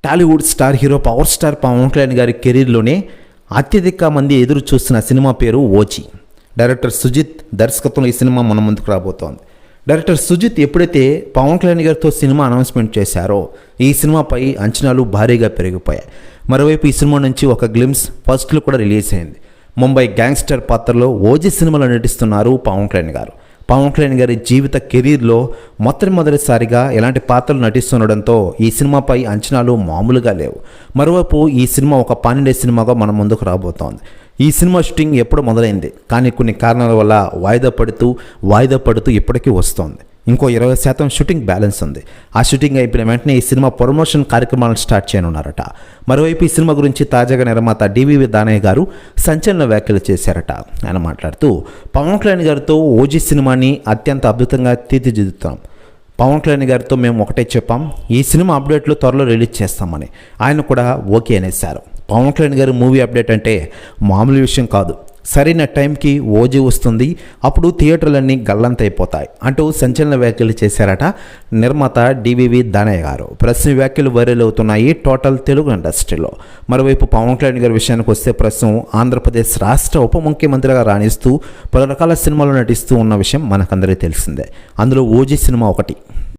Tollywood star hero power star Pawan Kalyan గారి కెరీర్లోనే అత్యధిక మంది ఎదురు చూస్తున్న సినిమా పేరు ఓజీ. డైరెక్టర్ సుజిత్ దర్శకత్వంలో ఈ సినిమా మన ముందుకు రాబోతోంది. డైరెక్టర్ సుజిత్ ఎప్పుడైతే పవన్ కళ్యాణ్ గారితో సినిమా అనౌన్స్మెంట్ చేశారో ఈ సినిమాపై అంచనాలు భారీగా పెరిగిపోయాయి. మరోవైపు ఈ సినిమా నుంచి ఒక గ్లిమ్స్ ఫస్ట్ లుక్ కూడా రిలీజ్ అయింది. ముంబై గ్యాంగ్స్టర్ పాత్రలో ఓజీ సినిమాలో నటిస్తున్నారు పవన్ కళ్యాణ్ గారు. పవన్ కళ్యాణ్ గారి జీవిత కెరీర్లో మొదటిసారిగా ఎలాంటి పాత్రలు నటిస్తుండడంతో ఈ సినిమాపై అంచనాలు మామూలుగా లేవు. మరోవైపు ఈ సినిమా ఒక పాన్ సినిమాగా మన ముందుకు రాబోతోంది. ఈ సినిమా షూటింగ్ ఎప్పుడు మొదలైంది, కానీ కొన్ని కారణాల వల్ల వాయిదా పడుతూ ఇప్పటికీ వస్తోంది. ఇంకో 20% షూటింగ్ బ్యాలెన్స్ ఉంది. ఆ షూటింగ్ అయిపోయిన వెంటనే ఈ సినిమా ప్రమోషన్ కార్యక్రమాలను స్టార్ట్ చేయనున్నారట. మరోవైపు ఈ సినిమా గురించి తాజాగా నిర్మాత డివివి దానయ్య గారు సంచలన వ్యాఖ్యలు చేశారట. ఆయన మాట్లాడుతూ పవన్ కళ్యాణ్ గారితో ఓజీ సినిమాని అత్యంత అద్భుతంగా తీర్చిదిద్దుతాం. పవన్ కళ్యాణ్ గారితో మేము ఒకటే చెప్పాం, ఈ సినిమా అప్డేట్లు త్వరలో రిలీజ్ చేస్తామని. ఆయన కూడా ఓకే అనేశారు. పవన్ కళ్యాణ్ గారి మూవీ అప్డేట్ అంటే మామూలు విషయం కాదు. సరైన టైంకి ఓజీ వస్తుంది, అప్పుడు థియేటర్లన్నీ గల్లంతైపోతాయి అంటూ సంచలన వ్యాఖ్యలు చేశారట నిర్మాత డివివి దానయ్య గారు. ప్రస్తుతం వ్యాఖ్యలు వైరల్ అవుతున్నాయి టోటల్ తెలుగు ఇండస్ట్రీలో. మరోవైపు పవన్ కళ్యాణ్ గారి విషయానికి వస్తే ప్రస్తుతం ఆంధ్రప్రదేశ్ రాష్ట్ర ఉప ముఖ్యమంత్రిగా రాణిస్తూ పలు రకాల సినిమాలు నటిస్తూ ఉన్న విషయం మనకందరికీ తెలిసిందే. అందులో ఓజీ సినిమా ఒకటి.